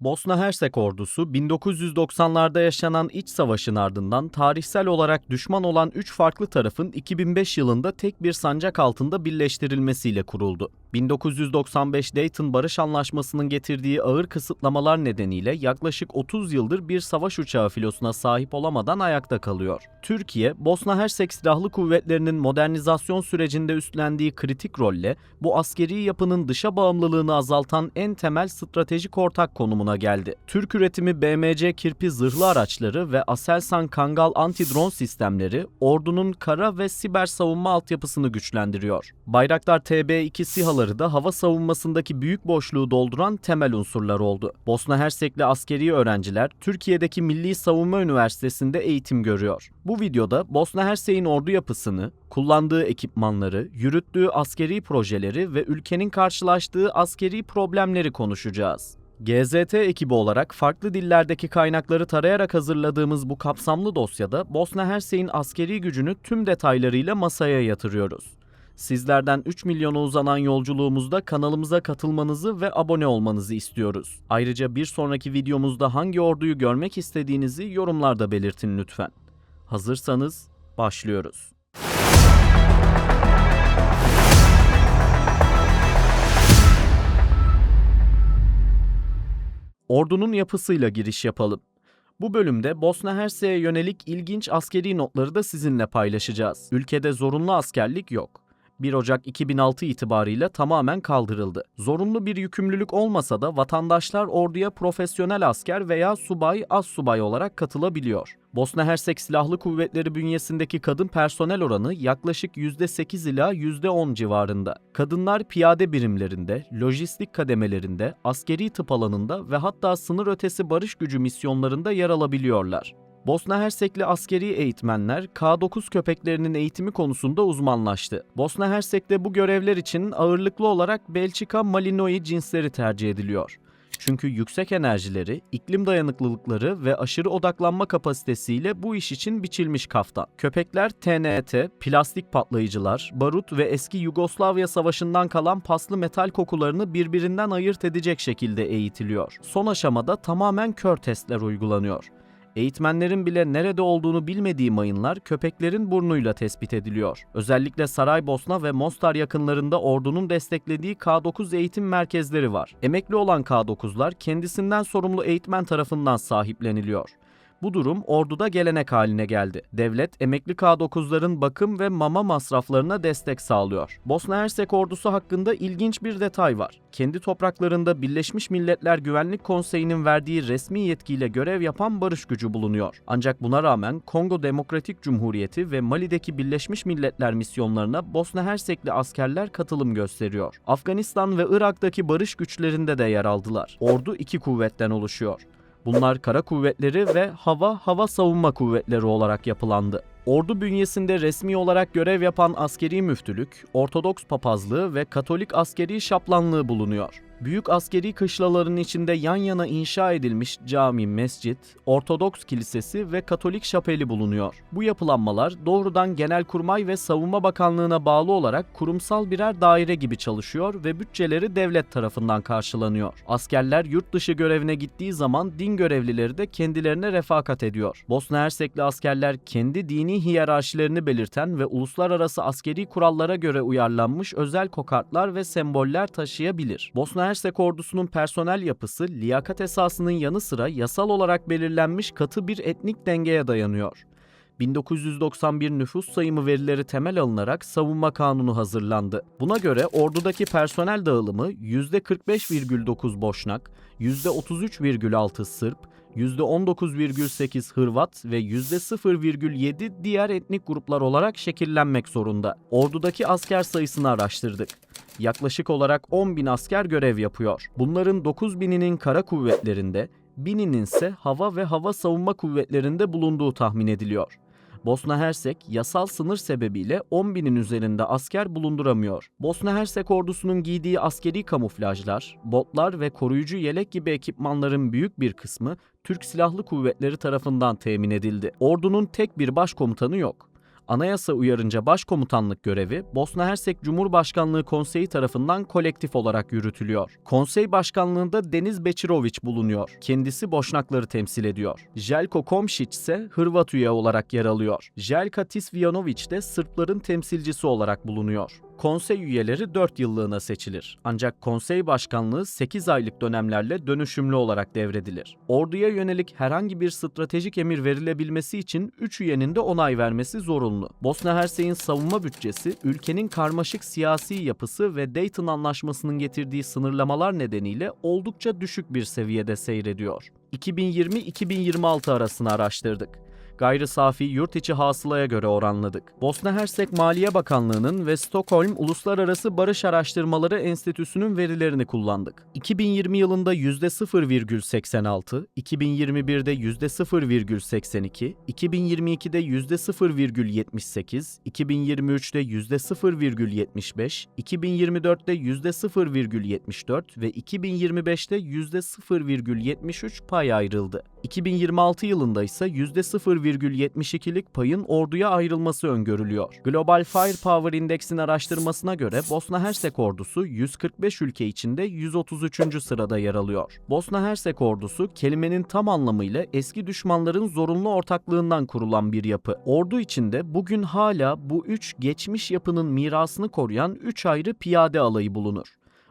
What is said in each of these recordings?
Bosna Hersek ordusu 1990'larda yaşanan iç savaşın ardından tarihsel olarak düşman olan 3 farklı tarafın 2005 yılında tek bir sancak altında birleştirilmesiyle kuruldu. 1995 Dayton Barış Anlaşması'nın getirdiği ağır kısıtlamalar nedeniyle yaklaşık 30 yıldır bir savaş uçağı filosuna sahip olamadan ayakta kalıyor. Türkiye, Bosna Hersek Silahlı Kuvvetleri'nin modernizasyon sürecinde üstlendiği kritik rolle bu askeri yapının dışa bağımlılığını azaltan en temel stratejik ortak konumuna geldi. Türk üretimi BMC Kirpi zırhlı araçları ve Aselsan Kangal anti-drone sistemleri ordunun kara ve siber savunma altyapısını güçlendiriyor. Bayraktar TB2 SİHA'ları da hava savunmasındaki büyük boşluğu dolduran temel unsurlar oldu. Bosna Hersekli askeri öğrenciler Türkiye'deki Milli Savunma Üniversitesi'nde eğitim görüyor. Bu videoda Bosna Hersek'in ordu yapısını, kullandığı ekipmanları, yürüttüğü askeri projeleri ve ülkenin karşılaştığı askeri problemleri konuşacağız. GZT ekibi olarak farklı dillerdeki kaynakları tarayarak hazırladığımız bu kapsamlı dosyada Bosna Hersek'in askeri gücünü tüm detaylarıyla masaya yatırıyoruz. Sizlerden 3 milyona uzanan yolculuğumuzda kanalımıza katılmanızı ve abone olmanızı istiyoruz. Ayrıca bir sonraki videomuzda hangi orduyu görmek istediğinizi yorumlarda belirtin lütfen. Hazırsanız başlıyoruz. Ordunun yapısıyla giriş yapalım. Bu bölümde Bosna Hersek'e yönelik ilginç askeri notları da sizinle paylaşacağız. Ülkede zorunlu askerlik yok. 1 Ocak 2006 itibarıyla tamamen kaldırıldı. Zorunlu bir yükümlülük olmasa da vatandaşlar orduya profesyonel asker veya subay, astsubay olarak katılabiliyor. Bosna Hersek Silahlı Kuvvetleri bünyesindeki kadın personel oranı yaklaşık %8 ila %10 civarında. Kadınlar piyade birimlerinde, lojistik kademelerinde, askeri tıp alanında ve hatta sınır ötesi barış gücü misyonlarında yer alabiliyorlar. Bosna Hersekli askeri eğitmenler K9 köpeklerinin eğitimi konusunda uzmanlaştı. Bosna Hersek'te bu görevler için ağırlıklı olarak Belçika Malinois cinsleri tercih ediliyor. Çünkü yüksek enerjileri, iklim dayanıklılıkları ve aşırı odaklanma kapasitesiyle bu iş için biçilmiş kaftan. Köpekler TNT, plastik patlayıcılar, barut ve eski Yugoslavya Savaşı'ndan kalan paslı metal kokularını birbirinden ayırt edecek şekilde eğitiliyor. Son aşamada tamamen kör testler uygulanıyor. Eğitmenlerin bile nerede olduğunu bilmediği mayınlar köpeklerin burnuyla tespit ediliyor. Özellikle Saraybosna ve Mostar yakınlarında ordunun desteklediği K9 eğitim merkezleri var. Emekli olan K9'lar kendisinden sorumlu eğitmen tarafından sahipleniliyor. Bu durum orduda gelenek haline geldi. Devlet, emekli K9'ların bakım ve mama masraflarına destek sağlıyor. Bosna Hersek ordusu hakkında ilginç bir detay var. Kendi topraklarında Birleşmiş Milletler Güvenlik Konseyi'nin verdiği resmi yetkiyle görev yapan barış gücü bulunuyor. Ancak buna rağmen Kongo Demokratik Cumhuriyeti ve Mali'deki Birleşmiş Milletler misyonlarına Bosna Hersekli askerler katılım gösteriyor. Afganistan ve Irak'taki barış güçlerinde de yer aldılar. Ordu 2 kuvvetten oluşuyor. Bunlar kara kuvvetleri ve hava savunma kuvvetleri olarak yapılandı. Ordu bünyesinde resmi olarak görev yapan askeri müftülük, Ortodoks papazlığı ve Katolik askeri şaplanlığı bulunuyor. Büyük askeri kışlaların içinde yan yana inşa edilmiş cami, mescit, Ortodoks kilisesi ve Katolik şapeli bulunuyor. Bu yapılanmalar doğrudan Genelkurmay ve Savunma Bakanlığı'na bağlı olarak kurumsal birer daire gibi çalışıyor ve bütçeleri devlet tarafından karşılanıyor. Askerler yurt dışı görevine gittiği zaman din görevlileri de kendilerine refakat ediyor. Bosna Hersekli askerler kendi dini hiyerarşilerini belirten ve uluslararası askeri kurallara göre uyarlanmış özel kokartlar ve semboller taşıyabilir. Bosna Hersek ordusunun personel yapısı liyakat esasının yanı sıra yasal olarak belirlenmiş katı bir etnik dengeye dayanıyor. 1991 nüfus sayımı verileri temel alınarak savunma kanunu hazırlandı. Buna göre ordudaki personel dağılımı %45,9 Boşnak, %33,6 Sırp, %19,8 Hırvat ve %0,7 diğer etnik gruplar olarak şekillenmek zorunda. Ordudaki asker sayısını araştırdık. Yaklaşık olarak 10.000 asker görev yapıyor. Bunların 9.000'inin kara kuvvetlerinde, 1.000'inin ise hava ve hava savunma kuvvetlerinde bulunduğu tahmin ediliyor. Bosna Hersek yasal sınır sebebiyle 10.000'in üzerinde asker bulunduramıyor. Bosna Hersek ordusunun giydiği askeri kamuflajlar, botlar ve koruyucu yelek gibi ekipmanların büyük bir kısmı Türk Silahlı Kuvvetleri tarafından temin edildi. Ordunun tek bir başkomutanı yok. Anayasa uyarınca başkomutanlık görevi Bosna Hersek Cumhurbaşkanlığı Konseyi tarafından kolektif olarak yürütülüyor. Konsey başkanlığında Deniz Beçirović bulunuyor. Kendisi Boşnakları temsil ediyor. Željko Komšić ise Hırvat üye olarak yer alıyor. Željka Tisvijanović de Sırpların temsilcisi olarak bulunuyor. Konsey üyeleri 4 yıllığına seçilir. Ancak konsey başkanlığı 8 aylık dönemlerle dönüşümlü olarak devredilir. Orduya yönelik herhangi bir stratejik emir verilebilmesi için 3 üyenin de onay vermesi zorunlu. Bosna Hersek'in savunma bütçesi, ülkenin karmaşık siyasi yapısı ve Dayton Anlaşması'nın getirdiği sınırlamalar nedeniyle oldukça düşük bir seviyede seyrediyor. 2020-2026 arasını araştırdık. Gayri safi yurt içi hasılaya göre oranladık. Bosna Hersek Maliye Bakanlığı'nın ve Stockholm Uluslararası Barış Araştırmaları Enstitüsü'nün verilerini kullandık. 2020 yılında %0,86, 2021'de %0,82, 2022'de %0,78, 2023'te %0,75, 2024'te %0,74 ve 2025'te %0,73 pay ayrıldı. 2026 yılında ise %0,72'lik payın orduya ayrılması öngörülüyor. Global Firepower Index'in araştırmasına göre Bosna Hersek ordusu 145 ülke içinde 133. sırada yer alıyor. Bosna Hersek ordusu kelimenin tam anlamıyla eski düşmanların zorunlu ortaklığından kurulan bir yapı. Ordu içinde bugün hala bu 3 geçmiş yapının mirasını koruyan 3 ayrı piyade alayı bulunur.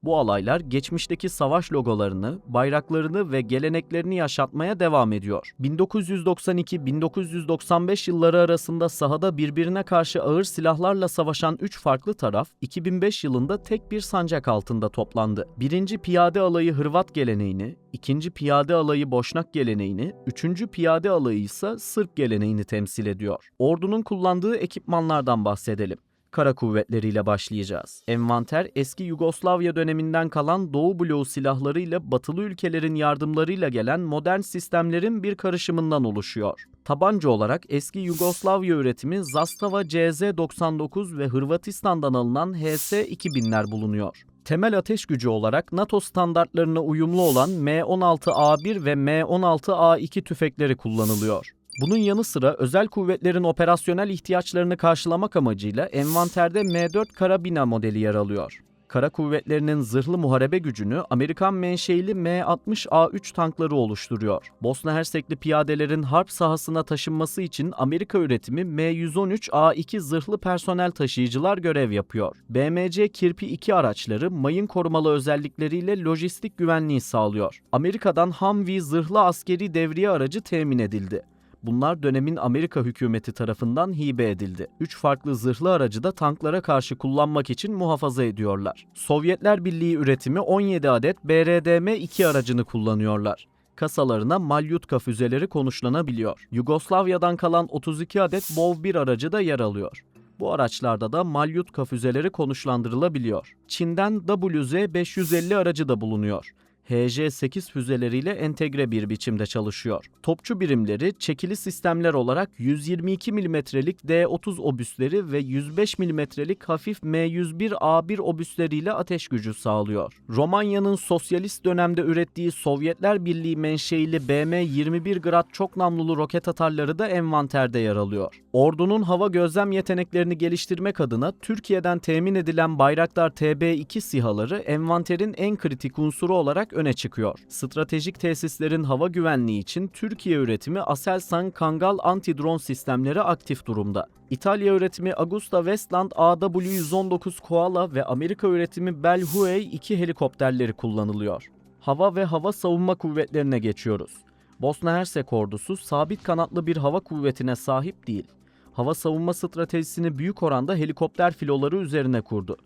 Bu alaylar geçmişteki savaş logolarını, bayraklarını ve geleneklerini yaşatmaya devam ediyor. 1992-1995 yılları arasında sahada birbirine karşı ağır silahlarla savaşan 3 farklı taraf, 2005 yılında tek bir sancak altında toplandı. 1. Piyade Alayı Hırvat geleneğini, 2. Piyade Alayı Boşnak geleneğini, 3. Piyade Alayı ise Sırp geleneğini temsil ediyor. Ordunun kullandığı ekipmanlardan bahsedelim. Kara kuvvetleriyle başlayacağız. Envanter eski Yugoslavya döneminden kalan Doğu bloğu silahlarıyla batılı ülkelerin yardımlarıyla gelen modern sistemlerin bir karışımından oluşuyor. Tabanca olarak eski Yugoslavya üretimi Zastava CZ-99 ve Hırvatistan'dan alınan HS-2000'ler bulunuyor. Temel ateş gücü olarak NATO standartlarına uyumlu olan M16A1 ve M16A2 tüfekleri kullanılıyor. Bunun yanı sıra özel kuvvetlerin operasyonel ihtiyaçlarını karşılamak amacıyla envanterde M4 Karabina modeli yer alıyor. Kara kuvvetlerinin zırhlı muharebe gücünü Amerikan menşeili M60A3 tankları oluşturuyor. Bosna Hersekli piyadelerin harp sahasına taşınması için Amerika üretimi M113A2 zırhlı personel taşıyıcılar görev yapıyor. BMC Kirpi 2 araçları mayın korumalı özellikleriyle lojistik güvenliği sağlıyor. Amerika'dan Humvee zırhlı askeri devriye aracı temin edildi. Bunlar dönemin Amerika hükümeti tarafından hibe edildi. 3 farklı zırhlı aracı da tanklara karşı kullanmak için muhafaza ediyorlar. Sovyetler Birliği üretimi 17 adet BRDM-2 aracını kullanıyorlar. Kasalarına Maljutka füzeleri konuşlanabiliyor. Yugoslavya'dan kalan 32 adet BOV-1 aracı da yer alıyor. Bu araçlarda da Maljutka füzeleri konuşlandırılabiliyor. Çin'den WZ-550 aracı da bulunuyor. HJ-8 füzeleriyle entegre bir biçimde çalışıyor. Topçu birimleri çekili sistemler olarak 122 mm'lik D-30 obüsleri ve 105 mm'lik hafif M101A1 obüsleriyle ateş gücü sağlıyor. Romanya'nın sosyalist dönemde ürettiği Sovyetler Birliği menşeili BM-21 Grad çok namlulu roket atarları da envanterde yer alıyor. Ordunun hava gözlem yeteneklerini geliştirmek adına Türkiye'den temin edilen Bayraktar TB2 SİHA'ları envanterin en kritik unsuru olarak öne çıkıyor. Stratejik tesislerin hava güvenliği için Türkiye üretimi Aselsan Kangal anti-drone sistemleri aktif durumda. İtalya üretimi Augusta Westland AW119 Koala ve Amerika üretimi Bell Huey 2 helikopterleri kullanılıyor. Hava ve hava savunma kuvvetlerine geçiyoruz. Bosna Hersek ordusu sabit kanatlı bir hava kuvvetine sahip değil. Hava savunma stratejisini büyük oranda helikopter filoları üzerine kurdu.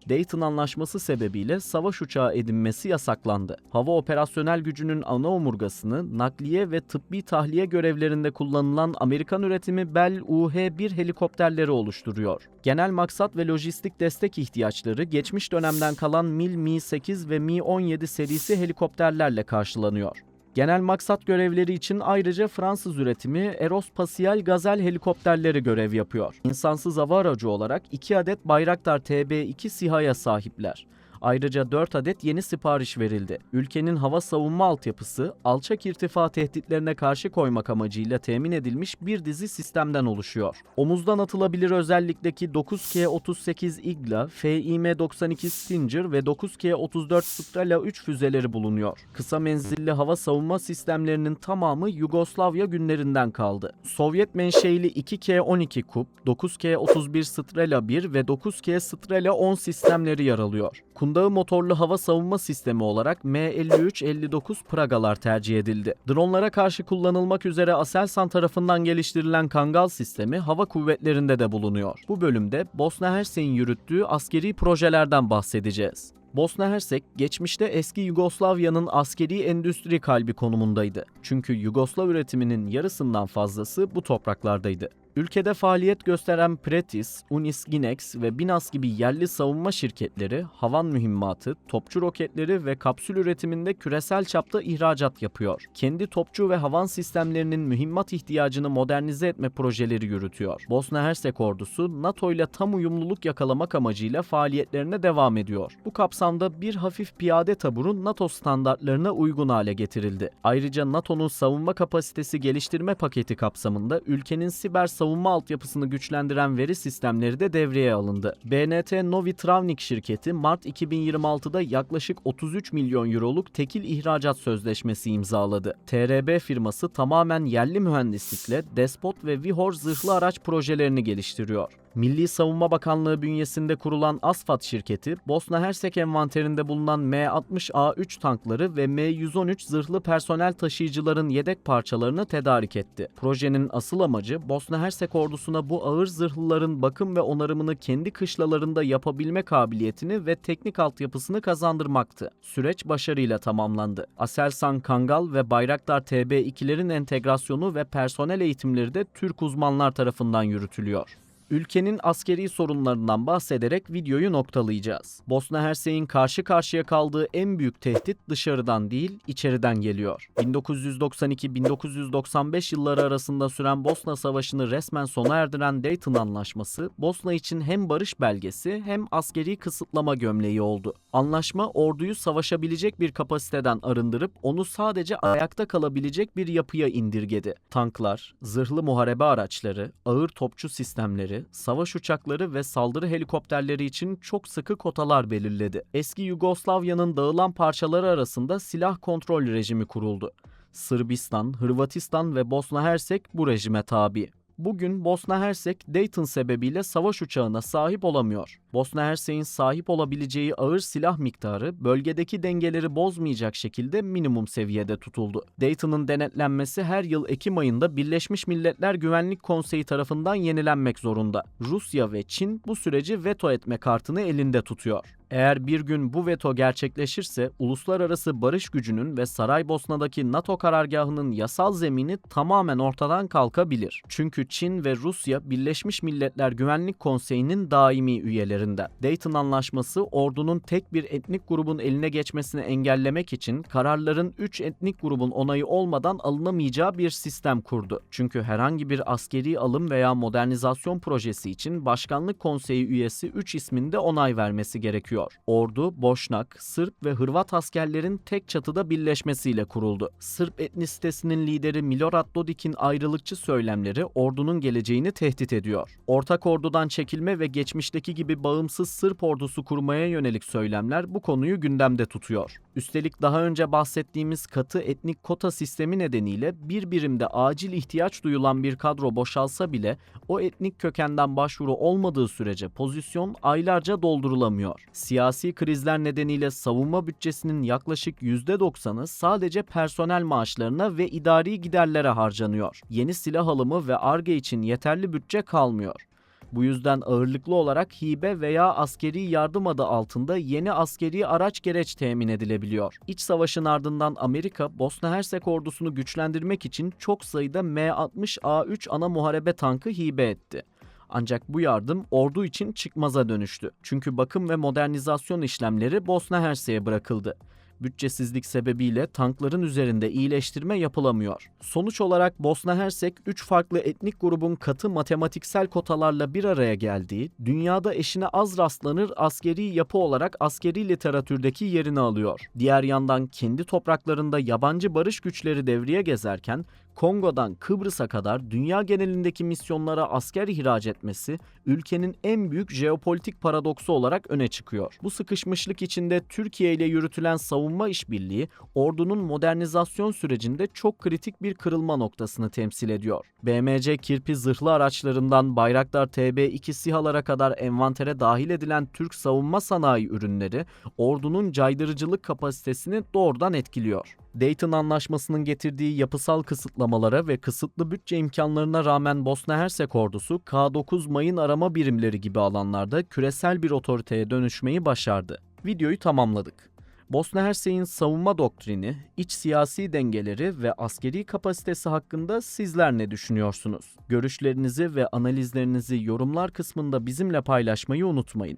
Dayton Anlaşması sebebiyle savaş uçağı edinmesi yasaklandı. Hava operasyonel gücünün ana omurgasını nakliye ve tıbbi tahliye görevlerinde kullanılan Amerikan üretimi Bell UH-1 helikopterleri oluşturuyor. Genel maksat ve lojistik destek ihtiyaçları geçmiş dönemden kalan Mi-8 ve Mi-17 serisi helikopterlerle karşılanıyor. Genel maksat görevleri için ayrıca Fransız üretimi Aerospatiale Gazelle helikopterleri görev yapıyor. İnsansız hava aracı olarak 2 adet Bayraktar TB2 SİHA'ya sahipler. Ayrıca 4 adet yeni sipariş verildi. Ülkenin hava savunma altyapısı, alçak irtifa tehditlerine karşı koymak amacıyla temin edilmiş bir dizi sistemden oluşuyor. Omuzdan atılabilir özellikteki 9K-38 Igla, FİM-92 Stinger ve 9K-34 Strela 3 füzeleri bulunuyor. Kısa menzilli hava savunma sistemlerinin tamamı Yugoslavya günlerinden kaldı. Sovyet menşeili 2K-12 Kup, 9K-31 Strela 1 ve 9K Strela 10 sistemleri yer alıyor. Kundağı motorlu hava savunma sistemi olarak M53-59 Pragalar tercih edildi. Dronlara karşı kullanılmak üzere Aselsan tarafından geliştirilen Kangal sistemi hava kuvvetlerinde de bulunuyor. Bu bölümde Bosna Hersek'in yürüttüğü askeri projelerden bahsedeceğiz. Bosna Hersek, geçmişte eski Yugoslavya'nın askeri endüstri kalbi konumundaydı. Çünkü Yugoslav üretiminin yarısından fazlası bu topraklardaydı. Ülkede faaliyet gösteren Pretis, Unis-Ginex ve Binas gibi yerli savunma şirketleri havan mühimmatı, topçu roketleri ve kapsül üretiminde küresel çapta ihracat yapıyor. Kendi topçu ve havan sistemlerinin mühimmat ihtiyacını modernize etme projeleri yürütüyor. Bosna Hersek ordusu NATO ile tam uyumluluk yakalamak amacıyla faaliyetlerine devam ediyor. Bu kapsamda bir hafif piyade taburu NATO standartlarına uygun hale getirildi. Ayrıca NATO'nun savunma kapasitesi geliştirme paketi kapsamında ülkenin siber savunma altyapısını güçlendiren veri sistemleri de devreye alındı. BNT Novi Travnik şirketi Mart 2026'da yaklaşık 33 milyon euroluk tekil ihracat sözleşmesi imzaladı. TRB firması tamamen yerli mühendislikle Despot ve Vihor zırhlı araç projelerini geliştiriyor. Milli Savunma Bakanlığı bünyesinde kurulan Asfat şirketi, Bosna Hersek envanterinde bulunan M60A3 tankları ve M113 zırhlı personel taşıyıcıların yedek parçalarını tedarik etti. Projenin asıl amacı Bosna Hersek ordusuna bu ağır zırhlıların bakım ve onarımını kendi kışlalarında yapabilme kabiliyetini ve teknik altyapısını kazandırmaktı. Süreç başarıyla tamamlandı. Aselsan Kangal ve Bayraktar TB2'lerin entegrasyonu ve personel eğitimleri de Türk uzmanlar tarafından yürütülüyor. Ülkenin askeri sorunlarından bahsederek videoyu noktalayacağız. Bosna Hersek'in karşı karşıya kaldığı en büyük tehdit dışarıdan değil, içeriden geliyor. 1992-1995 yılları arasında süren Bosna Savaşı'nı resmen sona erdiren Dayton Anlaşması, Bosna için hem barış belgesi hem askeri kısıtlama gömleği oldu. Anlaşma, orduyu savaşabilecek bir kapasiteden arındırıp onu sadece ayakta kalabilecek bir yapıya indirgedi. Tanklar, zırhlı muharebe araçları, ağır topçu sistemleri, savaş uçakları ve saldırı helikopterleri için çok sıkı kotalar belirledi. Eski Yugoslavya'nın dağılan parçaları arasında silah kontrol rejimi kuruldu. Sırbistan, Hırvatistan ve Bosna Hersek bu rejime tabi. Bugün Bosna Hersek, Dayton sebebiyle savaş uçağına sahip olamıyor. Bosna Hersek'in sahip olabileceği ağır silah miktarı bölgedeki dengeleri bozmayacak şekilde minimum seviyede tutuldu. Dayton'un denetlenmesi her yıl Ekim ayında Birleşmiş Milletler Güvenlik Konseyi tarafından yenilenmek zorunda. Rusya ve Çin bu süreci veto etme kartını elinde tutuyor. Eğer bir gün bu veto gerçekleşirse uluslararası barış gücünün ve Saraybosna'daki NATO karargahının yasal zemini tamamen ortadan kalkabilir. Çünkü Çin ve Rusya Birleşmiş Milletler Güvenlik Konseyi'nin daimi üyelerinden. Dayton Anlaşması ordunun tek bir etnik grubun eline geçmesini engellemek için kararların 3 etnik grubun onayı olmadan alınamayacağı bir sistem kurdu. Çünkü herhangi bir askeri alım veya modernizasyon projesi için Başkanlık Konseyi üyesi 3 ismin de onay vermesi gerekiyor. Ordu, Boşnak, Sırp ve Hırvat askerlerin tek çatıda birleşmesiyle kuruldu. Sırp etnisitesinin lideri Milorad Dodik'in ayrılıkçı söylemleri ordunun geleceğini tehdit ediyor. Ortak ordudan çekilme ve geçmişteki gibi bağımsız Sırp ordusu kurmaya yönelik söylemler bu konuyu gündemde tutuyor. Üstelik daha önce bahsettiğimiz katı etnik kota sistemi nedeniyle bir birimde acil ihtiyaç duyulan bir kadro boşalsa bile o etnik kökenden başvuru olmadığı sürece pozisyon aylarca doldurulamıyor. Siyasi krizler nedeniyle savunma bütçesinin yaklaşık %90'ı sadece personel maaşlarına ve idari giderlere harcanıyor. Yeni silah alımı ve Ar-Ge için yeterli bütçe kalmıyor. Bu yüzden ağırlıklı olarak hibe veya askeri yardım adı altında yeni askeri araç gereç temin edilebiliyor. İç savaşın ardından Amerika, Bosna Hersek ordusunu güçlendirmek için çok sayıda M60A3 ana muharebe tankı hibe etti. Ancak bu yardım ordu için çıkmaza dönüştü. Çünkü bakım ve modernizasyon işlemleri Bosna Hersek'e bırakıldı. Bütçesizlik sebebiyle tankların üzerinde iyileştirme yapılamıyor. Sonuç olarak Bosna Hersek 3 farklı etnik grubun katı matematiksel kotalarla bir araya geldiği, dünyada eşine az rastlanır askeri yapı olarak askeri literatürdeki yerini alıyor. Diğer yandan kendi topraklarında yabancı barış güçleri devreye gezerken, Kongo'dan Kıbrıs'a kadar dünya genelindeki misyonlara asker ihraç etmesi, ülkenin en büyük jeopolitik paradoksu olarak öne çıkıyor. Bu sıkışmışlık içinde Türkiye ile yürütülen savunma işbirliği, ordunun modernizasyon sürecinde çok kritik bir kırılma noktasını temsil ediyor. BMC Kirpi zırhlı araçlarından Bayraktar TB2 SİHA'lara kadar envantere dahil edilen Türk savunma sanayi ürünleri, ordunun caydırıcılık kapasitesini doğrudan etkiliyor. Dayton Anlaşması'nın getirdiği yapısal kısıtlamalara ve kısıtlı bütçe imkanlarına rağmen Bosna Hersek ordusu K9 mayın arama birimleri gibi alanlarda küresel bir otoriteye dönüşmeyi başardı. Videoyu tamamladık. Bosna Hersek'in savunma doktrini, iç siyasi dengeleri ve askeri kapasitesi hakkında sizler ne düşünüyorsunuz? Görüşlerinizi ve analizlerinizi yorumlar kısmında bizimle paylaşmayı unutmayın.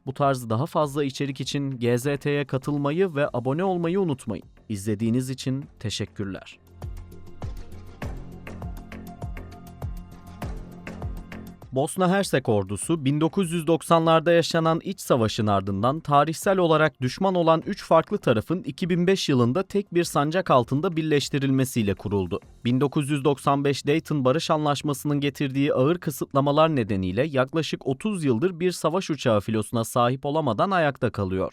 Bu tarz daha fazla içerik için GZT'ye katılmayı ve abone olmayı unutmayın. İzlediğiniz için teşekkürler. Bosna Hersek ordusu 1990'larda yaşanan iç savaşın ardından tarihsel olarak düşman olan 3 farklı tarafın 2005 yılında tek bir sancak altında birleştirilmesiyle kuruldu. 1995 Dayton Barış Anlaşması'nın getirdiği ağır kısıtlamalar nedeniyle yaklaşık 30 yıldır bir savaş uçağı filosuna sahip olamadan ayakta kalıyor.